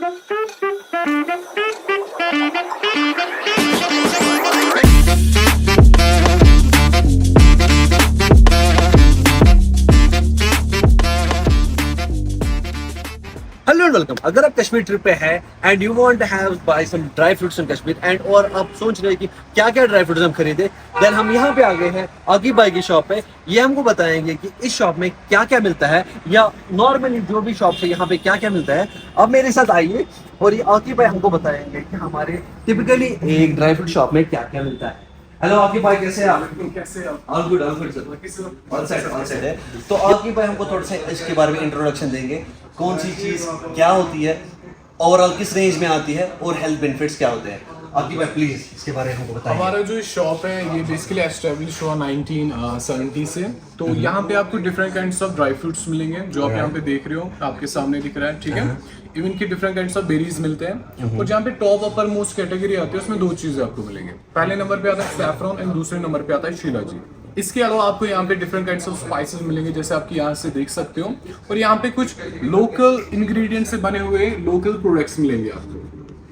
Hello and welcome. अगर आप Kashmir trip पे हैं and you want to have buy some dry fruits in Kashmir and और आप सोच रहे हैं कि क्या क्या ड्राई फ्रूट्स हम खरीदे, देन हम यहाँ पे आ गए हैं आकिब भाई की शॉप पे। ये हमको बताएंगे कि इस शॉप में क्या क्या मिलता है या नॉर्मली जो भी शॉप है यहाँ पे क्या क्या मिलता है। अब मेरे साथ आइए और ये आकिब भाई हमको बताएंगे कि हमारे टिपिकली एक ड्राई फ्रूट शॉप में क्या क्या मिलता है। हेलो आकिब भाई, कैसे हैं आप? कैसे आप? All good sir. All set है। तो आकिब भाई हमको थोड़ा सा इसके बारे में इंट्रोडक्शन देंगे, कौन सी चीज क्या होती है, ओवरऑल किस रेंज में आती है और हेल्थ बेनिफिट्स क्या होते हैं। आकिब भाई प्लीज इसके बारे में हमको बताइए। हमारा जो शॉप है ये बेसिकली एस्टेब्लिश हुआ 1970 से। तो यहाँ पे आपको different kinds of dry fruits मिलेंगे जो आप यहाँ पे देख रहे हो, आपके सामने दिख रहा है, ठीक है। इवन की डिफरेंट काइंड्स ऑफ बेरीज मिलते हैं। और जहाँ पे टॉप अपर मोस्ट कैटेगरी आती है उसमें दो चीजें आपको मिलेंगे। पहले नंबर पे आता है सैफरॉन एंड दूसरे नंबर पे आता है शिलाजी। इसके अलावा आपको यहाँ पे डिफरेंट काइंड्स ऑफ स्पाइसेस मिलेंगे जैसे आप यहाँ से देख सकते हो। और यहाँ पे कुछ लोकल इंग्रेडिएंट से बने हुए लोकल प्रोडक्ट्स मिलेंगे आपको,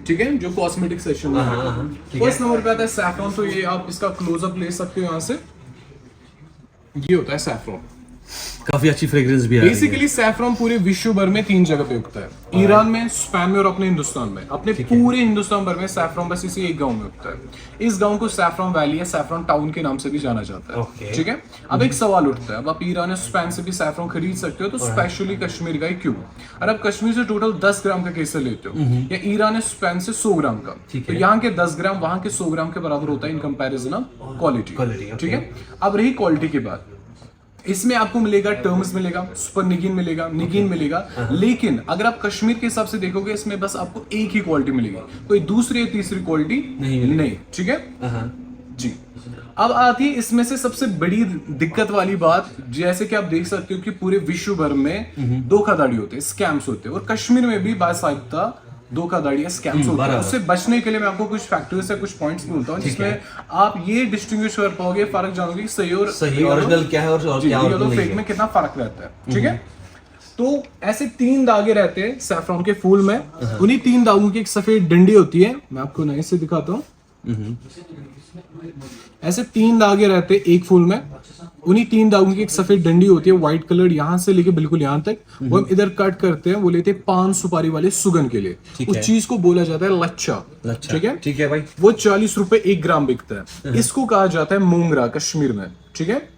ठीक है, जो कॉस्मेटिक सेक्शन में है। फर्स्ट नंबर पे आता है सैफरॉन। तो ये आप इसका क्लोजअप ले सकते हो यहाँ से। ये होता है सैफरॉन। काफी अच्छी फ्रेग्रेंस भी है। बेसिकली सैफरॉन पूरे विश्व भर में 3 जगह पे उगता है, ईरान में, स्पेन में और अपने हिंदुस्तान में। अपने पूरे हिंदुस्तान भर में सैफरॉन बस इसी एक गांव में उगता है। इस गांव को सैफरॉन वैली या सैफरॉन टाउन के नाम से भी जाना जाता है, ठीक है। अब एक सवाल उठता है, अब आप ईरान या स्पेन से भी सैफरॉन खरीद सकते हो, तो स्पेशली कश्मीर का ही क्यों? और आप कश्मीर से टोटल 10 ग्राम का केसर लेते हो या ईरान या स्पेन से 100 ग्राम का, तो यहाँ के 10 ग्राम वहां के 100 ग्राम के बराबर होता है इन कंपेरिजन ऑफ क्वालिटी, ठीक है। अब रही क्वालिटी की बात, इसमें आपको मिलेगा टर्म्स मिलेगा, सुपर निगिन मिलेगा, लेकिन अगर आप कश्मीर के हिसाब से देखोगे इसमें बस आपको एक ही क्वालिटी मिलेगी, कोई दूसरी या तीसरी क्वालिटी नहीं, ठीक है जी। अब आती है इसमें से सबसे बड़ी दिक्कत वाली बात, जैसे कि आप देख सकते हो कि पूरे विश्व भर में धोखाधड़ी होते हैं, स्कैम्स होते हैं, और कश्मीर में भी बासाइता धोखाधड़ी या स्कैम्स होते हैं। उससे बचने के लिए मैं आपको कुछ फैक्टर्स या कुछ पॉइंट्स बोलता हूँ जिसमें आप ये डिस्टिंग्विश कर पाओगे, फर्क जानोगे कि सही ओरिजिनल क्या है और क्या फेक में कितना फर्क रहता है, ठीक है। तो ऐसे 3 धागे रहते हैं सैफरॉन के फूल में। उन्हीं 3 धागों की एक सफेद डंडी होती है, मैं आपको नए से दिखाता हूँ। ऐसे 3 धागे रहते हैं एक फूल में। उन्हीं 3 धागों की एक सफेद डंडी होती है, व्हाइट कलर, यहाँ से लेके बिल्कुल यहाँ तक। वो हम इधर कट करते हैं, वो लेते हैं पान सुपारी वाले सुगन के लिए। उस चीज को बोला जाता है लच्छा, ठीक है भाई। वो 40 रुपए 1 ग्राम बिकता है। इसको कहा जाता है मोंगरा कश्मीर में, ठीक है।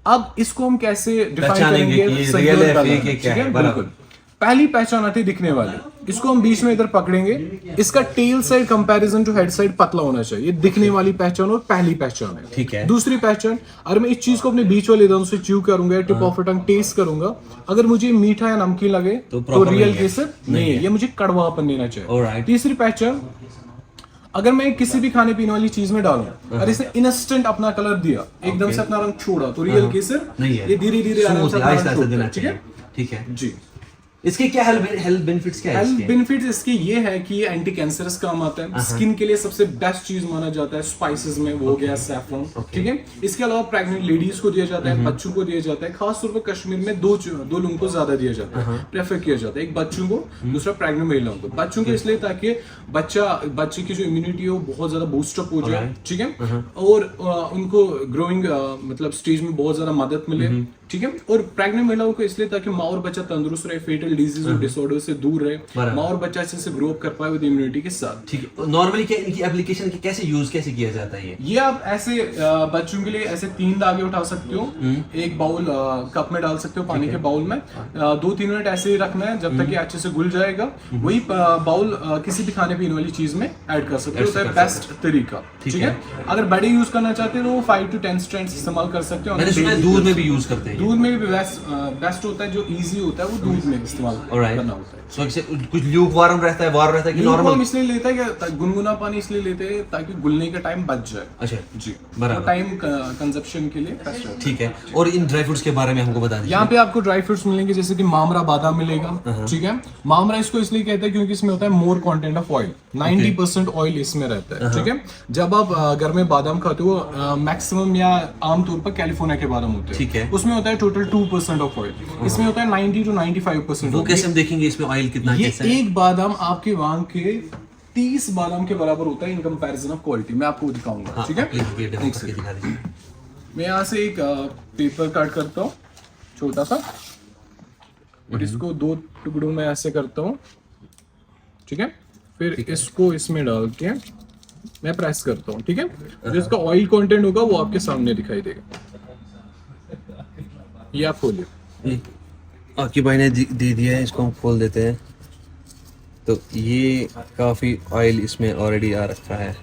अब इसको हम कैसे डिफाइन करेंगे? पहली पहचान आती है दिखने वाली, इसको हम बीच में इधर पकड़ेंगे। इसका tail side comparison to head side पतला होना चाहिए। दिखने वाली पहचान और पहली पहचान है, ठीक है। दूसरी पहचान, अगर मैं इस चीज को अपने बीच वाले दांतों से च्यू करूंगा, टिप ऑफ टंग टेस्ट करूंगा, अगर मुझे मीठा या नमकीन लगे तो रियल केसर नहीं है, ये मुझे कड़वापन देना चाहिए। तीसरी पहचान, अगर मैं किसी भी खाने पीने वाली चीज में डालूं और इसने इंस्टेंट अपना कलर दिया, एकदम से अपना रंग छोड़ा, तो रियल केसर नहीं है, ये धीरे धीरे आराम से देना चाहिए, ठीक है जी। इसके क्या हेल्थ बेनिफिट्स क्या है? हेल्थ बेनिफिट्स इसके ये है कि ये एंटी कैंसरस काम आता है। स्किन के लिए सबसे बेस्ट चीज माना जाता है स्पाइसेस में, वो हो गया सैफरॉन, ठीक है। इसके अलावा प्रेग्नेंट लेडीज को दिया जाता है, बच्चों को दिया जाता है। खास तौर पर कश्मीर में दो लोगों को ज्यादा दिया जाता है, प्रेफर किया जाता है। एक बच्चों को, दूसरा प्रेग्नेंट महिलाओं को। बच्चों को इसलिए ताकि बच्चे की जो इम्यूनिटी हो बहुत ज्यादा बूस्टअप हो जाए, ठीक है, और उनको ग्रोइंग मतलब स्टेज में बहुत ज्यादा मदद मिले, ठीक है। और प्रेग्नेंट महिलाओं को इसलिए ताकि माँ और बच्चा तंदुरुस्त रहे, फेटल डिजीज और डिसऑर्डर से दूर रहे, माँ और बच्चा अच्छे से ग्रो अप कर पाए विद इम्यूनिटी के साथ, ठीक है। नॉर्मली क्या इनकी एप्लीकेशन की कैसे किया जाता है? ये आप ऐसे बच्चों के लिए ऐसे 3 धागे उठा सकते हो, एक बाउल कप में डाल सकते हो, पानी के बाउल में 2-3 मिनट ऐसे ही रखना है जब तक कि अच्छे से घुल जाएगा। वही बाउल किसी भी खाने पीने वाली चीज में ऐड कर सकते हो, बेस्ट तरीका, ठीक है। अगर बड़े यूज करना चाहते हो तो 5 to 10 स्ट्रैंड्स इस्तेमाल कर सकते हो। दूध में भी यूज करते हैं, दूध में भी बेस्ट होता है, जो इजी होता है वो दूध में इस्तेमाल करना होता है। कुछ ल्यूकवार्म रहता है, वार्म रहता है कि नॉर्मल? इसलिए लेता है कि गुनगुना पानी इसलिए लेते हैं ताकि घुलने का टाइम बच जाए। अच्छा जी, बराबर, टाइम कंजप्शन के लिए, ठीक है। और इन ड्राई फ्रूट्स के बारे में हमको बता दीजिए। यहाँ पे आपको ड्राई फ्रूट्स मिलेंगे जैसे कि मामरा बादाम मिलेगा, ठीक है। मामरा इसको इसलिए कहते हैं क्योंकि इसमें होता है more content of oil, 90% oil इसमें रहता है, ठीक है। जब आप घर में बादाम खाते हो, मैक्सिमम या आमतौर पर कैलिफोर्निया के बादाम होते हैं, ठीक है, उसमें होता है टोटल 2% ऑफ ऑयल, इसमें होता है 90 to 95%। वो कैसे हम देखेंगे इसमें ऑयल कितना ये कैसा है? एक बादाम आपके वहां के 30 बादाम के बराबर होता है इन कंपैरिजन ऑफ क्वालिटी। मैं आपको दिखाऊंगा, हाँ, ठीक है? प्लीज वेट एक करके सेकंड। दिखा दीजिए। मैं यहाँ से एक पेपर कट करता हूँ छोटा सा, और इसको 2 टुकड़ों में ऐसे करता हूँ, ठीक है? फिर इसको इसमें डाल के मैं प्रेस करता हूँ, ठीक है? जो इसका ऑयल कंटेंट होगा वो आपके सामने दिखाई देगा। ये आप खोलिए। ये आपकी भाई ने दे दिया है, इसको हम खोल देते हैं। तो ये काफी ऑयल इसमें ऑलरेडी आ रखा है।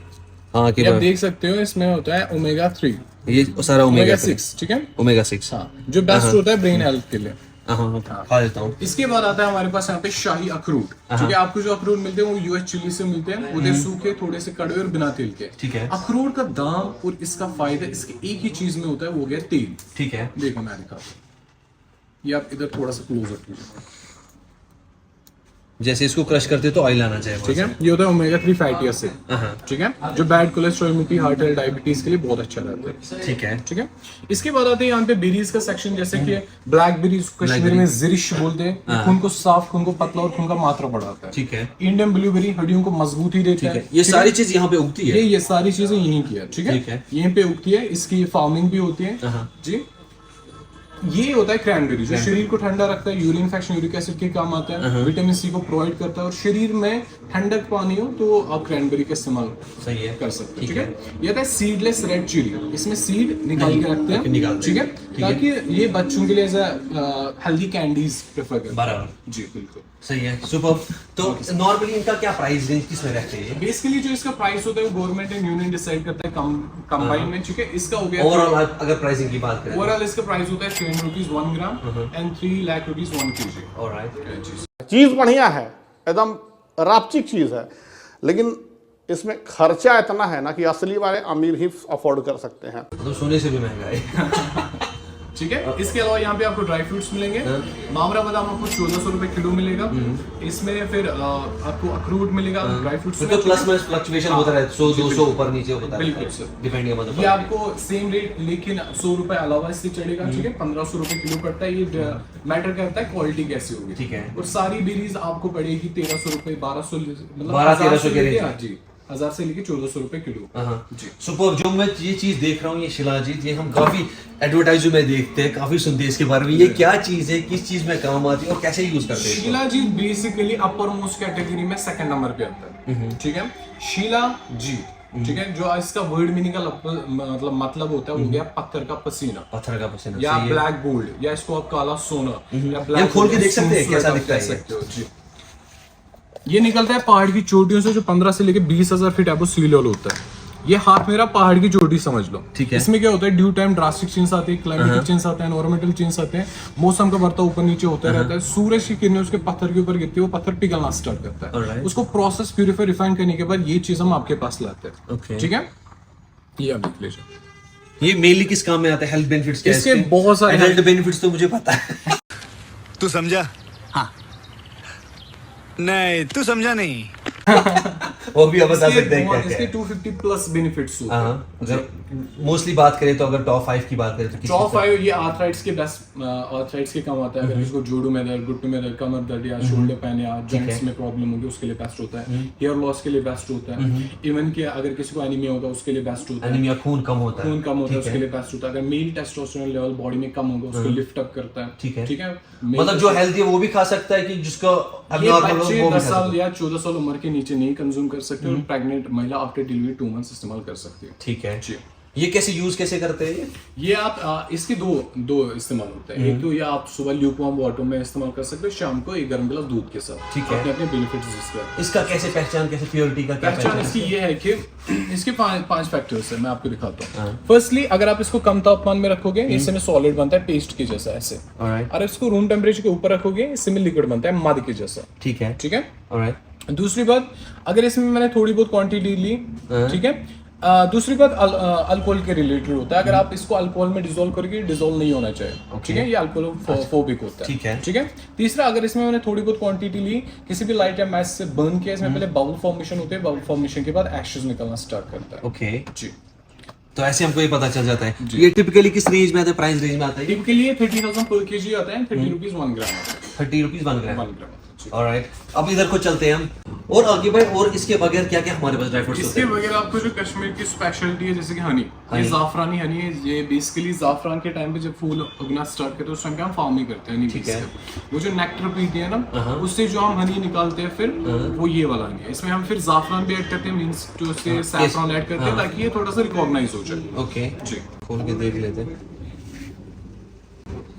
हाँ कि ये आप देख सकते हो इसमें होता है ओमेगा 3, ये सारा ओमेगा 6, ठीक है? ओमेगा 6। हाँ, जो बेस्ट होता है ब्रेन हेल्थ के लिए। हाँ, खा लेता हूँ। इसके बाद आता है हमारे पास यहाँ पे शाही अखरोट, ठीक है? आपको जो अखरोट मिलते हैं वो यूएस चिली से मिलते हैं, वो सूखे, थोड़े से कड़वे और बिना तेल के। ठीक है। अखरोट का दाम और इसका फायदा इसके एक ही चीज में होता है, वो हो गया तेल। ठीक है। देखो मैं दिखाता हूँ, ये आप इधर थोड़ा सा क्लोज कीजिए, जैसे इसको क्रश करते हो तो ऑयल आना चाहिए, ठीक है? ये होता है ओमेगा 3 फैटी एसिड, हाँ, ठीक है? जो बैड कोलेस्ट्रॉल मिट्टी, हार्ट एंड डायबिटीज के लिए बहुत अच्छा रहता है, ठीक है। ठीक है? इसके बाद आते हैं यहाँ पे बेरीज का सेक्शन, जैसे कि ब्लैक बेरीज, कश्मीर में जिरिश बोलते हैं, ये खून को साफ, खून को पतला और खून का मात्रा बढ़ाता है। ठीक है। इंडियन ब्लूबेरी हड्डियों को मजबूती देता है। ये सारी चीज यहाँ पे उगती है। ये सारी चीजें यहीं की है, ठीक ठीक है। है? यहीं पे उगती है, इसकी फार्मिंग भी होती है जी। ये होता है क्रैनबेरी, जो शरीर को ठंडा रखता है, यूरिन इन्फेक्शन, यूरिक एसिड के काम आता है, विटामिन सी को प्रोवाइड करता है, और शरीर में ठंडक पानी हो तो आप क्रैनबेरी का इस्तेमाल सही है, कर सकते हैं, ठीक है? ये आता है सीडलेस रेड चिली, इसमें सीड निकाल के रखते हैं, ठीक है? ताकि ये बच्चों के लिए एज हेल्दी कैंडीज प्रेफर करते हैं। बराबर, जी बिल्कुल सही है, सुपर। तो नॉर्मली इनका क्या प्राइस रेंज किसमें रहते हैं? बेसिकली जो इसका प्राइस होता है वो गवर्नमेंट एंड यूनियन डिसाइड करता है कंबाइन में, ठीक है? इसका हो गया ओवरऑल अगर प्राइसिंग की बात करें, ओवरऑल इसका प्राइस होता है 300 rupees 1 gram and 3 lakh rupees 1 kg। Alright. चीज़ बढ़िया है, एकदम रापचिक चीज़ है, लेकिन इसमें खर्चा इतना है ना कि असली वाले अमीर ही अफोर्ड कर सकते हैं। तो सोने से भी महंगा है। ठीक है? इसके अलावा यहाँ पे आपको ड्राई फ्रूट्स मिलेंगे। मामरा बादाम आपको 1400 रुपए किलो मिलेगा। इसमें फिर आपको अखरोट मिलेगा, ड्राई फ्रूट्स तो प्लस माइनस फ्लक्चुएशन होता रहता है, 100 200 ऊपर नीचे होता है, बिल्कुल सर, डिपेंडिंग ऑन ये आपको सेम रेट, लेकिन 100 रुपए अलावा इससे चढ़ेगा, ठीक है? 1500 रुपए किलो पड़ता है। ये मैटर करता है क्वालिटी कैसी होगी, ठीक है? और सारी बेरीज आपको पड़ेगी 1300 रुपए, 1200, मतलब 1200-1300 के रेंज। हाँ जी, 1000 से लेके 1400 रुपए किलो। जी सुपर। जो मैं ये चीज देख रहा हूँ, ये शिलाजीत, ये हम काफी एडवर्टाइज में देखते हैं, काफी सुनते हैं इसके बारे में। ये क्या चीज है, किस चीज में काम आती है और कैसे यूज करते हैं? शीला जी बेसिकली अपर मोस्ट कैटेगरी में सेकंड नंबर पे आता है, ठीक है? शीला जी, ठीक है? जो इसका वर्ड मीनिंग का मतलब होता है वो गया पत्थर का पसीना, पत्थर का पसीना, या सही है। ब्लैक गोल्ड, या इसको आप काला सोना, या हम ब्लैक खोल के देख सकते हैं कैसा दिखता है ये? सकते हो जी। ये निकलता है पहाड़ की चोटियों से, जो 15 से लेके 20,000 फीट अबव सी लेवल होता है। ये हाथ मेरा पहाड़ की चोटी समझ लो, ठीक है? इसमें क्या होता है, ड्यू टाइम ड्रास्टिक चेंज आते हैं, क्लाइमेटिक चेंज आते हैं, एनवायरमेंटल चेंज आते हैं, मौसम का बढ़ता ऊपर नीचे होता रहता है, सूरज की किरणें उसके पत्थर के ऊपर गिरती है, वो पत्थर पिघलना स्टार्ट करता है। Alright. उसको प्रोसेस प्यूरिफाई रिफाइन करने के बाद ये चीज हम आपके पास लाते हैं, Okay. ठीक है? ये आप देख लीजिए। ये मेनली किस काम में आता है? हेल्थ बेनिफिट्स क्या है इसके बहुत सारे हेल्थ बेनिफिट्स तो मुझे पता है। तू समझा? हाँ। नहीं, तू समझा नहीं। वो भी आप बता सकते हैं क्या इसके क्या है? 250 प्लस बेनिफिट्स होते हैं। हाँ, अगर मोस्टली बात करें तो, अगर टॉप 5 की बात करें तो किस टॉप चीज़ का? 5 ये आर्थराइट्स के बेस्ट, आर्थराइट्स के काम आता है। अगर इसको जोड़ों में दर्द, घुटने में दर्द, कमर दर्द या शोल्डर पेन या जॉइंट्स में प्रॉब्लम होगी उसके लिए बेस्ट होता है। हेयर लॉस के लिए बेस्ट होता है। इवन कि अगर किसी को एनीमिया होगा उसके लिए बेस्ट होता है। एनीमिया, खून कम होता है, खून कम होता है ठीक उसके लिए बेस्ट होता है। अगर मेल टेस्टोस्टेरोन लेवल बॉडी में कम होगा उसको लिफ्ट अप करता है, ठीक है? ठीक है? मतलब जो हेल्थी है वो भी खा सकता है, कि जिसको ये abnormal हो बच्चे वो भी 10 खा साल सकता है? या 14 साल उम्र के नीचे नहीं कंज्यूम कर सकते, और प्रेग्नेंट महिला आफ्टर डिलीवरी 2 मंथ्स इस्तेमाल कर सकती है। ठीक है जी। ये कैसे यूज कैसे करते हैं ये आप इसके दो इस्तेमाल होते हैं। एक तो ये आप सुबह ल्यूकवार्म वाटर में इस्तेमाल कर सकते हो, शाम को एक गर्म गिलास दूध के साथ। ठीक है। अपने अपने बेनिफिट्स जिसके इसका कैसे पहचान, कैसे प्योरिटी का क्या पहचान इसकी ये है कि इसके पांच फैक्टर्स है, मैं आपको दिखाता हूँ। फर्स्टली, अगर आप इसको कम तापमान में रखोगे इससे में सॉलिड बनता है पेस्ट के जैसा ऐसे। ऑलराइट, और इसको रूम टेम्परेचर के ऊपर रखोगे इससे में लिक्विड बनता है मध के जैसा, ठीक है, ठीक है? ऑलराइट। दूसरी बात, अगर इसमें मैंने थोड़ी बहुत क्वांटिटी ली, ठीक है? दूसरी बात, अल्कोहल के रिलेटेड होता है। अगर आप इसको अल्कोहल में डिसॉल्व करोगे, डिसॉल्व नहीं होना चाहिए, ठीक है? ये अल्कोहल फोबिक होता है, ठीक है। ठीक है? तीसरा, अगर इसमें मैंने थोड़ी बहुत क्वांटिटी ली, किसी भी लाइट या मैच से बर्न किया, इसमें पहले बबल फॉर्मेशन होते हैं, बबल फॉर्मेशन के बाद एशेस निकलना स्टार्ट करता है। ओके, जी। तो ऐसे हमको ये पता चल जाता है। ये टिपिकली किस रेंज में आता है, प्राइस रेंज में आता है? टिपिकली ये 30,000 पर केजी आता है, 30 रुपीज 1 ग्राम आता है। 30 रुपीज 1 ग्राम। 1 ग्राम। ऑलराइट, अब इधर को चलते हैं हम। और आगे भाई, और इसके बगैर क्या क्या हमारे पास ड्राई फ्रूट्स होते इसके हैं? बगैर आपको जो कश्मीर की स्पेशलिटी है जैसे कि हनी, ये जाफरानी हनी है। ये बेसिकली जाफरान के टाइम पे जब फूल उगना स्टार्ट करते हैं उस टाइम पे हम फार्मिंग करते हैं हनी बीज से। वो जो नेक्टर पीते हैं ना, उससे जो हम हनी निकालते हैं फिर वो ये वाला हनी है। इसमें हम फिर जाफरान भी ऐड करते हैं, मींस जो उससे सैफरॉन ऐड करते हैं ताकि ये थोड़ा सा रिकॉग्नाइज हो जाए। ओके, जी, खोल के देख लेते हैं।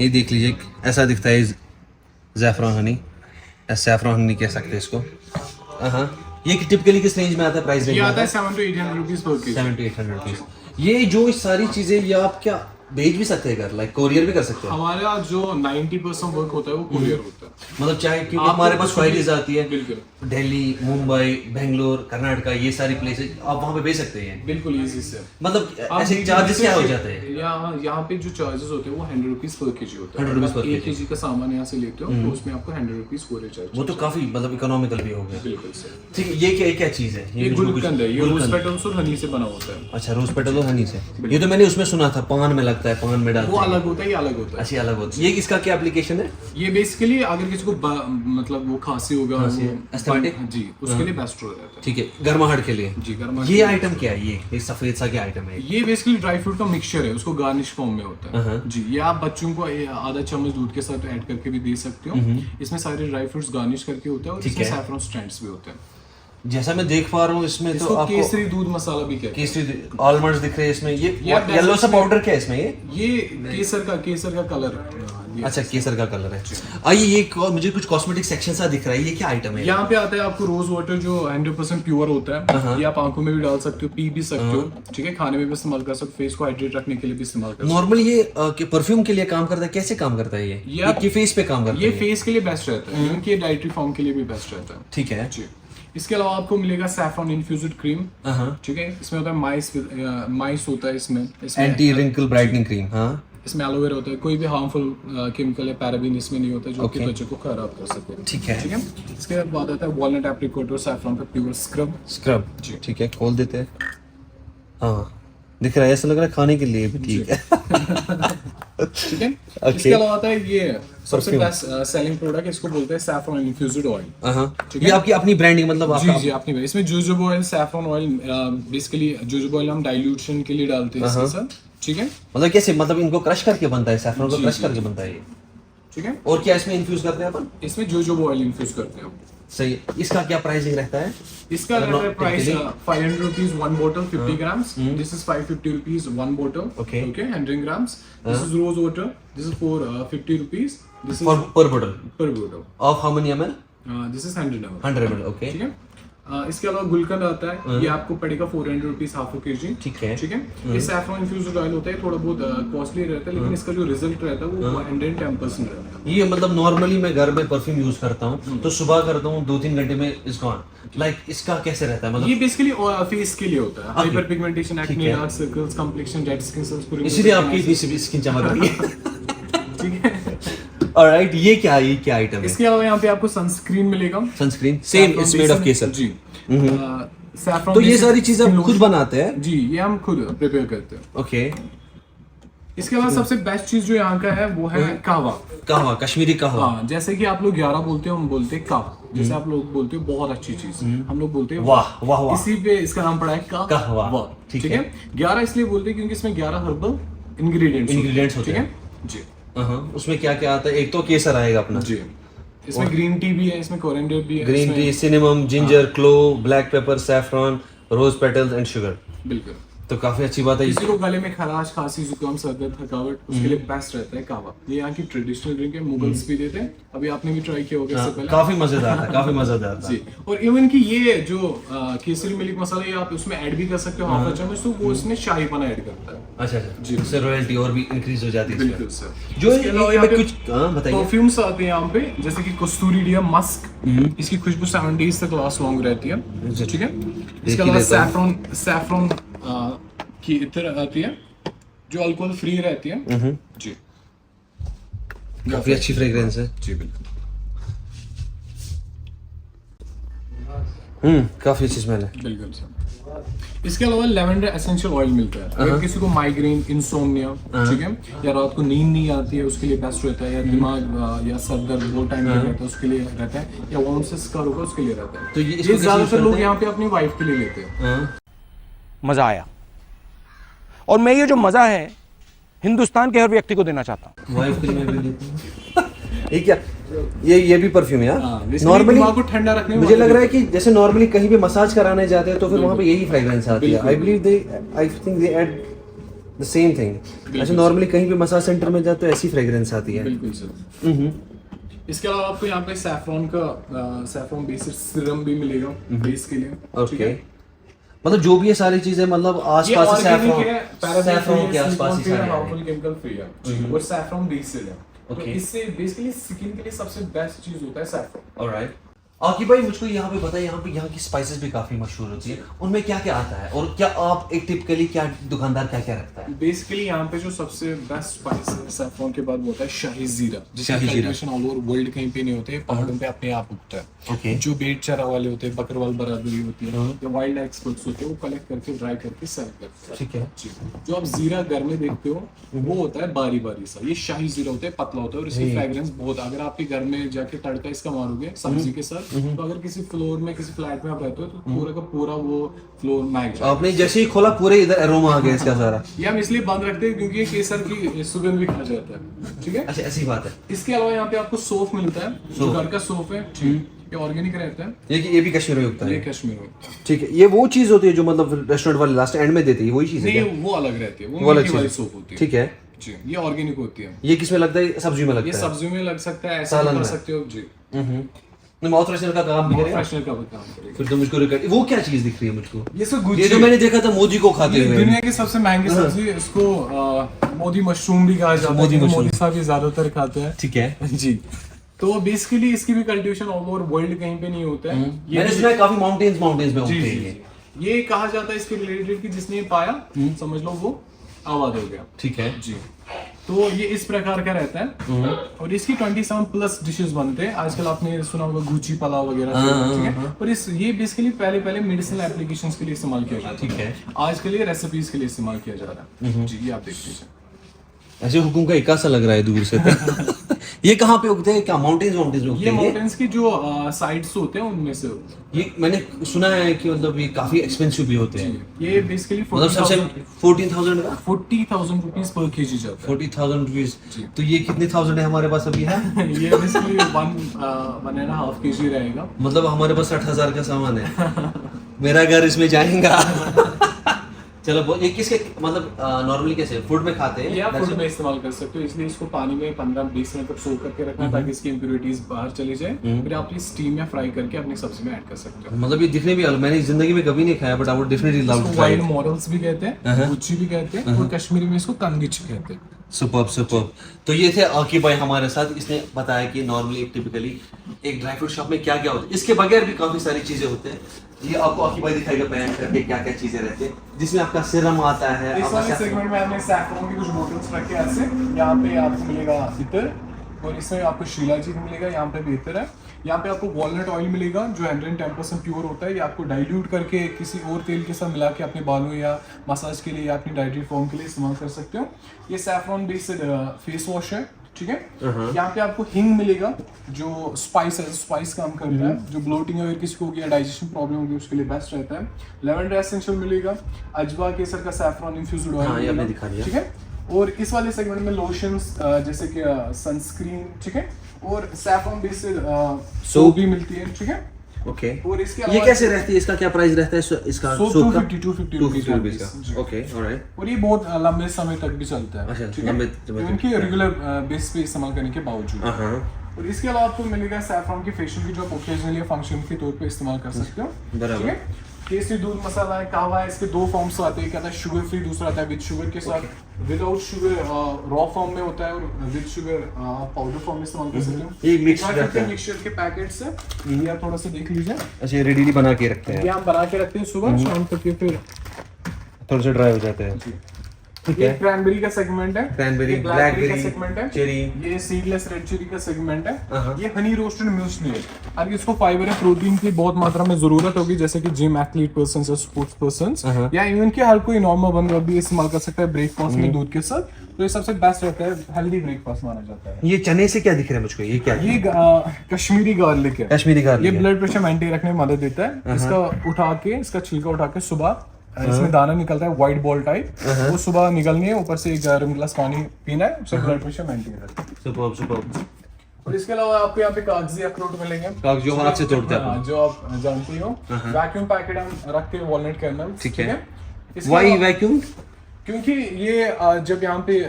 ये देख लीजिए, ऐसा दिखता है ज़ैफ़रॉन हनी, सैफरॉन हनी कह सकते हैं इसको। हाँ, ये टिपिकली किस रेंज में आता है, प्राइस रेंज ये में आता है 700 to 800 rupees per KG. 700 to 800 rupees. ये जो सारी चीजें ये आप क्या भेज भी सकते हैं घर, लाइक कोरियर भी कर सकते हैं? हमारे यहाँ जो 90% वर्क होता है वो कुरियर होता है। मतलब चाहे, क्योंकि हमारे पास क्वाइरीज आती है बिल्कुल दिल्ली, मुंबई, बेंगलोर, कर्नाटका, ये सारी प्लेसेस आप वहाँ पे भेज सकते हैं। बिल्कुल इजी से। मतलब आप ऐसे चार्जेस क्या हो जाते हैं? यहाँ पे जो चार्जेस होते हैं वो 100 रुपीज पर केजी होता है। 100 रुपीज पर 1 केजी का सामान यहाँ से लेते हो तो उसमें आपको 100 रुपीज पूरे चार्ज। वो तो काफी मतलब इकोनॉमिकल भी हो गया। बिल्कुल सर। ठीक है, ये क्या चीज है? ये गुलकंद है, ये रोज पेटल्स और हनी से बना होता है। अच्छा, रोज पेटल और हनी से। ये तो मैंने उसमें सुना था, पान में लगता है, पान में डालते वो हैं। अलग होता है, ये अलग होता है। अच्छी अलग होती है। ये इसका क्या एप्लीकेशन है? ये बेसिकली अगर किसी को मतलब वो खांसी होगा, एस्थेटिक, जी, उसके लिए बेस्ट हो जाता है। ठीक है, गर्माहट के लिए। जी, गर्मा। ये आइटम क्या है? ये सफेद सा क्या आइटम है? ये बेसिकली ड्राई फ्रूट का मिक्सचर है, उसको गार्निश फॉर्म में होता है। जी, ये आप बच्चों को आधा चम्मच दूध के साथ ऐड करके भी दे सकते हो। इसमें सारे ड्राई फ्रूट्स गार्निश करके होता है और इसमें सैफरॉन स्ट्रैंड्स भी होते हैं। जैसा मैं देख पा रहा हूँ इसमें तो इसको आपको केसरी दूध मसाला भी कहते हैं। केसरी आलमंड्स दिख रहे हैं इसमें। ये ये येलो सा पाउडर क्या है इसमें? ये केसर का कलर है। अच्छा, केसर का कलर है। आइए, ये मुझे कुछ कॉस्मेटिक सेक्शन सा दिख रहा है, ये क्या आइटम है? यहाँ पे आता है आपको रोज वाटर जो 100% प्योर होता है। ये आप आंखों में भी डाल सकते हो, पी भी सकते हो, ठीक है, खाने में भी इस्तेमाल कर सकते हो, फेस को हाइड्रेट रखने के लिए भी इस्तेमाल कर सकते नॉर्मली ये परफ्यूम के लिए काम करता है, कैसे काम करता है ये फेस पे काम हो। करता ये है? फेस के लिए बेस्ट रहता है, इवन कि डाइटरी फॉर्म के लिए भी बेस्ट रहता है। ठीक है जी। इसके अलावा आपको मिलेगा सैफरॉन इन्फ्यूज्ड क्रीम, ठीक है। इसमें होता है माइस होता है इसमें एंटी रिंकल ब्राइटनिंग क्रीम। हाँ, इसमें एलोवेरा होता है। कोई भी हार्मफुल केमिकल या पैराबीन इसमें नहीं होता जो कि त्वचा को खराब कर सके। ठीक है। ठीक है। इसके बाद आता है वॉलनट एप्रिकॉट और सैफरॉन का प्योर स्क्रब। स्क्रब, ठीक है, खोल देते हैं। हाँ, दिख रहा है, ऐसा लग रहा है खाने के लिए भी ठीक है। ठीक है। इसके अलावा आता है ये सबसे बेस्ट सेलिंग प्रोडक्ट, इसको बोलते हैं सैफरॉन इन्फ्यूज्ड ऑयल। ये आपकी अपनी ब्रांडिंग, मतलब जी जी, अपनी। इसमें jojoba oil, saffron oil, basically jojoba oil हम डाइल्यूशन के लिए डालते हैं इसके साथ, ठीक है। मतलब कैसे, मतलब इनको क्रश करके बनता है, सैफरन को क्रश करके बनता है ये, ठीक है। और क्या इसमें इन्फ्यूज करते हैं अपन? इसमें जोजोबा ऑयल इन्फ्यूज करते हैं। सही। इसका क्या प्राइसिंग रहता है? इसका रहता है price 500 rupees 1 bottle 50 grams. This is 550 rupees 1 bottle, Okay. 100 grams. This is rose water, this is for 50 rupees, this is per बोतल per bottle of how many ml? This is 100 ml। 100 ml, okay. ठीक है। इसके अलावा गुलकंद आता है, ये आपको पड़ेगा 400 रुपीज हाफ केजी। ठीक है। ठीक है। ये सैफरॉन इन्फ्यूज्ड ऑयल होता है, थोड़ा बहुत कॉस्टली रहता है, लेकिन इसका जो रिजल्ट रहता है वो 110% रहता है। ये मतलब नॉर्मली मैं घर में परफ्यूम यूज करता हूँ तो सुबह करता हूँ, 2-3 घंटे में इज गॉन। लाइक इसका कैसे रहता है? मतलब ये बेसिकली फेस के लिए होता है, hyper pigmentation, acne, dark circles, complexion, dead skin cells को remove इसीलिए करने आपकी से- इतनी स्किन चमक रही है। ठीक है। ऑलराइट, ये क्या आइटम है? इसके अलावा यहाँ पे आपको सनस्क्रीन मिलेगा, sunscreen, same it's made of केसर। जी। सैफरॉन तो ये सारी चीजें आप खुद बनाते हैं? जी, ये हम खुद प्रिपेयर करते हैं। ओके। इसके अलावा सबसे बेस्ट चीज जो यहाँ का है वो है कहवा। कहवा, कश्मीरी कहवा। हाँ, जैसे कि आप लोग 11 बोलते हो, हम बोलते हैं कप। जैसे आप लोग बोलते हो बहुत अच्छी चीज, हम लोग बोलते हैं वाह वाह वाह। इसी पे इसका नाम पड़ा है कहवा। वाह। ठीक ठीक है। 11 इसलिए बोलते हैं क्योंकि इसमें 11 हर्बल इंग्रेडिएंट्स होते ठीक हैं। है जी। उसमें क्या क्या आता है? एक तो केसर आएगा अपना, जी। इसमें ग्रीन टी भी है, इसमें कोरिएंडर भी है, ग्रीन इसमें- tea, cinnamon, ginger, clove, black pepper, saffron, rose petals and sugar. बिल्कुल। तो काफी अच्छी बात है। किसी को गले में खराश, खांसी, जुकाम, सर दर्द, थकावट, उसके लिए बेस्ट रहता है कहवा। ये यहाँ की ट्रेडिशनल ड्रिंक है, मुगल्स भी देते हैं। अभी आपने भी ट्राई किया होगा इससे पहले। काफी मजेदार था, काफी मजेदार था। जी। और इवन कि ये जो केसरी मिल्क मसाला, ये आप उसमें ऐड भी कर सकते हो हाफ चम्मच, तो वो इसमें शाहीपना ऐड करता है। अच्छा जी, उससे रॉयल्टी और भी इंक्रीज हो जाती है इसमें। बिल्कुल सर। जो इसके अलावा ये यहाँ मैं पे कुछ बताइए। परफ्यूम्स आते हैं यहाँ पे, जैसे कि कस्तूरी डिया मस्क, इसकी खुशबू 7 डेज तक लास्ट लॉन्ग रहती है, ठीक है। इसके अलावा सैफरॉन की इत्र आती है जो अल्कोहल फ्री रहती है। जी, काफी अच्छी फ्रेग्रेंस है। जी बिल्कुल। काफी अच्छी स्मेल है। बिल्कुल सर। इसके अलावा लेवेंडर एसेंशियल ऑयल मिलता है। अगर किसी को माइग्रेन, इंसोम्निया, ठीक है, या रात को नींद नहीं आती है, उसके लिए बेस्ट रहता है, या दिमाग या सर दर्द वो टाइम पे रहता है, उसके लिए रहता है, या वॉर्म से स्कार होगा उसके लिए रहता है। तो ये ये ज्यादातर लोग यहाँ पे अपनी वाइफ के लिए लेते हैं। मजा आया, और मैं ये जो मजा है हिंदुस्तान के हर व्यक्ति को देना चाहता हूँ। वाइफ के लिए भी लेते हैं। ये क्या, ये भी परफ्यूम है यार। basically नॉर्मली दिमाग को ठंडा रखने में मुझे मदद लग रहा है कि जैसे नॉर्मली कहीं पे मसाज कराने जाते हैं तो फिर वहाँ पे यही फ्रेग्रेंस आती है। I believe I think they add the same thing. ऐसे नॉर्मली कहीं पे मसाज सेंटर में जाते तो ऐसी फ्रेग्रेंस आती है। बिल्कुल सर। इसके अलावा आपको यहाँ पे सैफरॉन बेस्ड सीरम भी मिलेगा बेस के लिए। ठीक ओके, है? मतलब जो भी ये सारी चीजें मतलब ये आसपास ऑर्गेनिक है, सैफरॉन के आसपास ही सारे हैं। हार्मफुल केमिकल फ्री है और सैफरॉन बेस्ड है। तो Okay. इससे बेसिकली स्किन के लिए सबसे बेस्ट चीज होता है सैफरॉन। ऑलराइट। आकी भाई मुझको यहाँ पे बताइए, यहाँ की स्पाइसेस भी काफी मशहूर होती है, उनमें क्या क्या आता है और क्या आप एक टिपिकली क्या दुकानदार क्या क्या रखता है? बेसिकली यहाँ पे जो सबसे बेस्ट स्पाइस है सैफरॉन के बाद वो होता है शाही जीरा, जिसकी शाही जीरा। कल्टीवेशन ऑल ओवर वर्ल्ड कहीं पे नहीं होते, पहाड़ों पे अपने आप उगता है। Okay. जो बेट चरा वाले होते हैं, बकरवाल बरादरी होती है या वाइल्ड एक्सपर्ट्स होते हैं, वो कलेक्ट करके ड्राई करके सर्व करते हैं। ठीक है। जी। जो आप जीरा घर में देखते हो वो होता है बारी बारी सा, ये शाही जीरा होता है, पतला होता है और इसकी फ्रेग्रेंस बहुत, अगर आपके घर में जाके तड़का इसका मारोगे सब्जी के साथ, तो अगर किसी फ्लोर में किसी फ्लैट में आप रहते हो तो पूरा का पूरा वो फ्लोर महक जाएगा। आपने जैसे ही खोला पूरे इधर एरोमा आ गया इसका सारा। ये हम इसलिए बंद रखते हैं क्योंकि ये केसर की सुगंध भी खा जाता है। ठीक है। अच्छा, ऐसी बात है। इसके अलावा यहाँ पे आपको सोफ मिलता है, जो घर का सोफ है, ये ऑर्गेनिक रहता है, ये भी कश्मीर में उगता ये है। कश्मीर में। ठीक है, ये वो चीज होती है जो मतलब रेस्टोरेंट वाले लास्ट एंड में देते हैं, वही चीज है नहीं, क्या? वो अलग रहती है, वो वो अलग मिल्की वाली चीज। सोप होती है। ठीक है। जी, ये ऑर्गेनिक होती है। ये किसमें लगता है? सब्जी में ये लगता है। सब्जियों में लग सकता है, ऐसा सालन कर में। सकते हो जी। माउथ फ्रेशनर का काम भी करेगा। फ्रेशनर का काम करेगा। फिर तो मुझको रिकॉर्ड, वो क्या चीज दिख रही है मुझको? ये सब ये गुच्छे, जो मैंने देखा था मोदी को खाते ये हुए। दुनिया की सबसे महंगी सब्जी, इसको मोदी मशरूम भी कहा जाता है, मोदी क्योंकि मशरूम। मोदी साहब ये ज्यादातर खाते हैं। ठीक है। जी। तो बेसिकली इसकी भी कल्टीवेशन ऑल ओवर वर्ल्ड कहीं पे नहीं होता है। ये मैंने सुना है काफी माउंटेन्स में जी उगते जी हैं ये। ये कहा जाता है इसके रिलेटेड कि जिसने ये पाया समझ लो वो आबाद हो गया। ठीक है। जी। तो ये इस प्रकार का रहता है और इसकी 27 प्लस डिशेस बनते हैं। आजकल आपने सुना होगा गुची पलाव वगैरह, ठीक है। और इस ये बेसिकली पहले मेडिसिनल एप्लीकेशंस के लिए इस्तेमाल किया जाता है। ठीक है। आज के लिए रेसिपीज के लिए इस्तेमाल किया जा रहा है। जी, ये आप देख लीजिए। ऐसे हुकुम का इक्का सा लग रहा है दूर से। ये कहाँ पे उगते हैं? क्या माउंटेन्स में उगते ये हैं ये? माउंटेन्स की जो साइड्स होते हैं उनमें से ये मैंने सुना है कि मतलब ये काफी एक्सपेंसिव भी होते हैं। ये बेसिकली मतलब सबसे 14,000 का 40,000 रुपीज पर केजी जाता 40,000 रुपीज। तो ये कितने थाउजेंड है हमारे पास अभी है? है। ये बेसिकली 1.5 केजी रहेगा। मतलब हमारे पास 60,000 का सामान है। मेरा घर इसमें जाएगा। चलो ये किसके मतलब नॉर्मली कैसे फूड में खाते हैं? ये आप फूड में इस्तेमाल कर सकते हो, इसलिए इसको पानी में 15-20 मिनट तक सोक करके रखना ताकि इसकी इम्प्योरिटीज बाहर चली जाए। फिर आप ये स्टीम या फ्राई करके अपनी सब्जी में ऐड कर सकते हो। मतलब ये दिखने भी अलग, मैंने जिंदगी में कभी नहीं खाया, but I would definitely love to इसको ट्राई। वाइल्ड मॉडल्स भी कहते हैं, गुच्ची भी कहते हैं और कश्मीरी में इसको कंगिच कहते हैं। सुपर्ब। तो ये थे आकी भाई हमारे साथ, इसने बताया कि नॉर्मली टिपिकली एक ड्राई फ्रूट शॉप में क्या क्या होता है। इसके बगैर भी काफी सारी चीजें होते हैं। ये आपको आकी भाई दिखाएगा पहन करके क्या क्या चीजें रहती है, जिसमें आपका सिरम आता है। इस आपका वाले सेगमेंट में हमने सैफरॉन की कुछ बोतल्स रखे हैं ऐसे। यहाँ पे आपको मिलेगा इतर और इसमें आपको शिलाजीत मिलेगा, यहाँ पे भी इतर है। यहाँ पे आपको वॉलनट ऑयल मिलेगा जो 110% प्योर होता है। ये आपको डाइल्यूट करके किसी और तेल के साथ मिला के अपने बालों या मसाज के लिए या अपनी डाइटरी फॉर्म के लिए इस्तेमाल कर सकते हो। ये सैफरॉन बेस्ड फेस वॉश है, ठीक है। यहाँ पे आपको हिंग मिलेगा जो स्पाइस काम करता है, जो ब्लोटिंग अगर किसी को होगी या डाइजेशन प्रॉब्लम होगी उसके लिए बेस्ट रहता है। लेवेंडर एसेंशियल मिलेगा, अजवा केसर का सैफरॉन इन्फ्यूज्ड ऑयल हाँ, ये आपने दिखा दिया। ठीक है। और इस वाले सेगमेंट में लोशंस जैसे कि सनस्क्रीन, ठीक है, और सैफरॉन बेस्ड सोप भी मिलती है, ठीक है। ओके। और इसके ये अलावा कैसे रहती है? इसका क्या प्राइस रहता है इसका? सोप सोप का 250 रुपीज का। जी। Okay, alright. और ये बहुत लंबे समय तक भी चलता अच्छा, है, ठीक लंबे है, समय तक। इनके रेगुलर बेस पे इस्तेमाल करने के बावजूद। हाँ। और इसके अलावा आपको मिलेगा सैफरॉन की फेशियल की जो आप ओकेजनली फंक्शन के तौर पे इस्तेमाल कर सकते हो, बराबर। ठीक है। केसरी दूध मसाला है, कहवा है, इसके दो फॉर्म्स आते हैं, एक आता है शुगर फ्री, दूसरा आता है विद शुगर के साथ। विदाउट शुगर रॉ फॉर्म में होता है और विद शुगर पाउडर फॉर्म में इस्तेमाल कर सकते हो। ये मिक्स रहता है। मिक्सचर के पैकेट्स है, ये आप थोड़ा सा देख लीजिए। अच्छा, रेडीली बना के रखते हैं, ये हम बना के रखते हैं सुबह, शाम तक ये फिर थोड़े से ड्राई हो जाते हैं। ठीक ये है। क्रैनबेरी का सेगमेंट है, Cranberry, ये ब्लैकबेरी का blackberry, सेगमेंट है, cherry। ये सीडलेस रेड चिली का सेगमेंट है, हाँ। ये हनी रोस्टेड म्यूसली है। अब इसको फाइबर है, प्रोटीन की बहुत मात्रा में जरूरत होगी, जैसे कि जिम एथलीट पर्सन या स्पोर्ट्स पर्सन या इवन कि हर कोई नॉर्मल बंदा भी इस्तेमाल कर सकता है ब्रेकफास्ट में दूध के साथ। तो ये सबसे बेस्ट रहता है, हेल्दी ब्रेकफास्ट माना जाता है। ये चने से क्या दिख रहा है मुझको, ये क्या है? ये कश्मीरी गार्लिक है। कश्मीरी garlic ये है। ब्लड प्रेशर मेंटेन रखने में मदद देता है। इसका उठा के, इसका छिलका उठा के सुबह इसमें दाना निकलता है व्हाइट बॉल टाइप, वो सुबह निकलनी है, ऊपर से एक गर्म गिलास पानी पीना है, उससे ब्लड प्रेशर मेंटेन रहता है। Superb superb. और इसके अलावा आपको यहाँ पे कागजी अखरोट मिलेंगे, कागजी जो हम हाथ से तोड़ते हैं हाँ, अपन। जो आप जानते हो। वैक्यूम पैकेट हम रखते हैं वॉलनट कर्नल। ठीक है। इसके वाई अलावा- वैक्यूम? क्योंकि ये जब यहाँ पे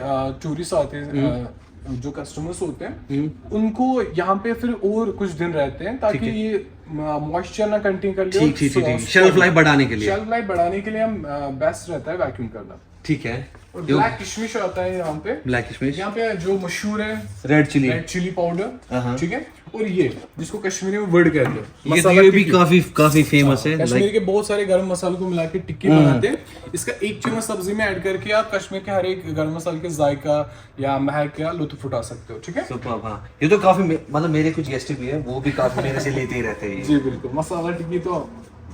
टूरिस्ट आते हैं, जो कस्टमर्स होते हैं, उनको यहाँ पे फिर और कुछ दिन रहते हैं ताकि ये मॉइस्चर ना कंटेन कर ले। ठीक ठीक ठीक ठीक, शेल्फ लाइफ बढ़ाने के लिए। शेल्फ लाइफ बढ़ाने के लिए हम बेस्ट रहता है वैक्यूम करना। ठीक है। और ब्लैक किशमिश आता है यहाँ पे। ब्लैक किशमिश, यहाँ पे जो मशहूर है red chilli. Red chilli powder, हाँ। ठीक है। और ये जिसको कश्मीरी में वर्ड कहते हैं, ये मसाला ये भी टिक्की। काफी फेमस है। कश्मीर लाइक के बहुत सारे गरम मसालों को मिला के टिक्की बनाते हैं। इसका एक चम्मच सब्जी में ऐड करके आप कश्मीर के हर एक गरम मसाले के जायका या महक का लुत्फ उठा सकते हो, ठीक है। सुपर्ब। हाँ, ये तो काफी मतलब मेरे कुछ गेस्ट भी है, वो भी काफी मेरे से लेते ही रहते हैं। जी बिल्कुल, मसाला टिक्की तो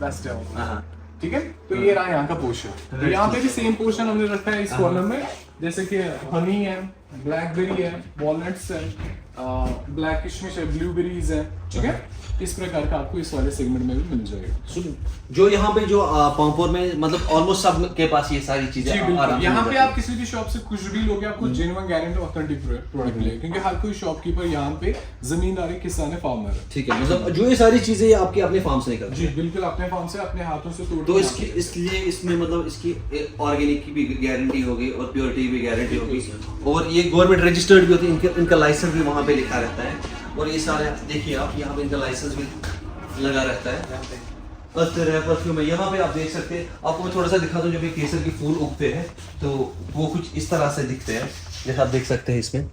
बेस्ट है। हाँ। ठीक है, तो ये रहा यहाँ का पोर्शन। तो यहाँ पे भी सेम पोर्शन हमने रखा है इस कॉर्नर में, जैसे कि हनी है, ब्लैकबेरी है, वॉलनट्स है, ब्लैक किशमिश है, ब्लूबेरीज है, ठीक है। इस प्रकार का आपको इस वाले सेगमेंट में भी मिल जाएगा। जो यहाँ पे जो पामपोर में मतलब ऑलमोस्ट सब के पास ये सारी चीजें जी आराम बिल्कुल, से यहाँ मिल पे जाती आप किसी भी शॉप से कुछ भी लोगे, आपको जेन्युइन गारंटी ऑथेंटिक प्रोडक्ट मिलेगा, क्योंकि हर कोई शॉपकीपर यहाँ पे जमींदार है, किसान है, फार्मर है। हैं। ठीक है, मतलब जो ये सारी चीजें आपकी अपने फार्म से निकलती जी है। बिल्कुल, अपने फार्म से अपने हाथों से तोड़ तो इसकी इसलिए इसमें मतलब इसकी ऑर्गेनिक की भी गारंटी होगी और प्योरिटी की भी गारंटी होगी, और ये गवर्नमेंट रजिस्टर्ड भी होती है, इनका लाइसेंस भी वहाँ पे लिखा रहता है। और ये सारे देखिए आप यहाँ पे इनका लाइसेंस भी लगा रहता है। परफ्यूम है यहाँ पे आप देख सकते हैं। आपको मैं थोड़ा सा दिखा दूँ, जब ये केसर के फूल उगते हैं तो वो कुछ इस तरह से दिखते हैं, जैसा आप देख सकते हैं इसमें।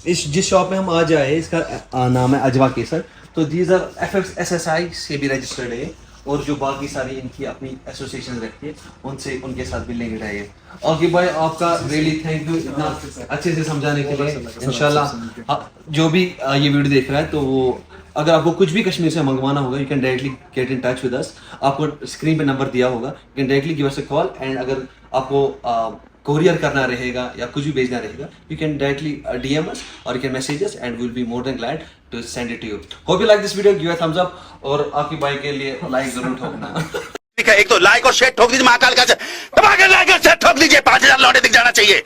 जिस शॉप में हम आज आए इसका नाम है अजवा केसर। तो दीज आर FSSAI से भी रजिस्टर्ड है, और जो बाकी सारी इनकी अपनी एसोसिएशन रहती है उनसे उनके साथ भी लिंक्ड है ये। ओके भाई, आपका रियली थैंक यू इतना अच्छे से समझाने के लिए। इंशाल्लाह जो भी ये वीडियो देख रहा है, तो वो अगर आपको कुछ भी कश्मीर से मंगवाना होगा, you can directly get in touch with us. आपको स्क्रीन पे नंबर दिया होगा, you can directly give us a call. And अगर आपको कोरियर करना रहेगा या कुछ भी भेजना रहेगा, you can directly DM us और you can message us and we will be more than glad to send it to you. Hope you like this video, give a thumbs up, और आपकी भाई के लिए लाइक जरूर ठोकना। ठीक है, एक तो लाइक और शेयर ठोक दीजिए, महाकाल का दबा के लाइक और शेयर ठोक दीजिए, 5000 लौटे दिख जाना चाहिए।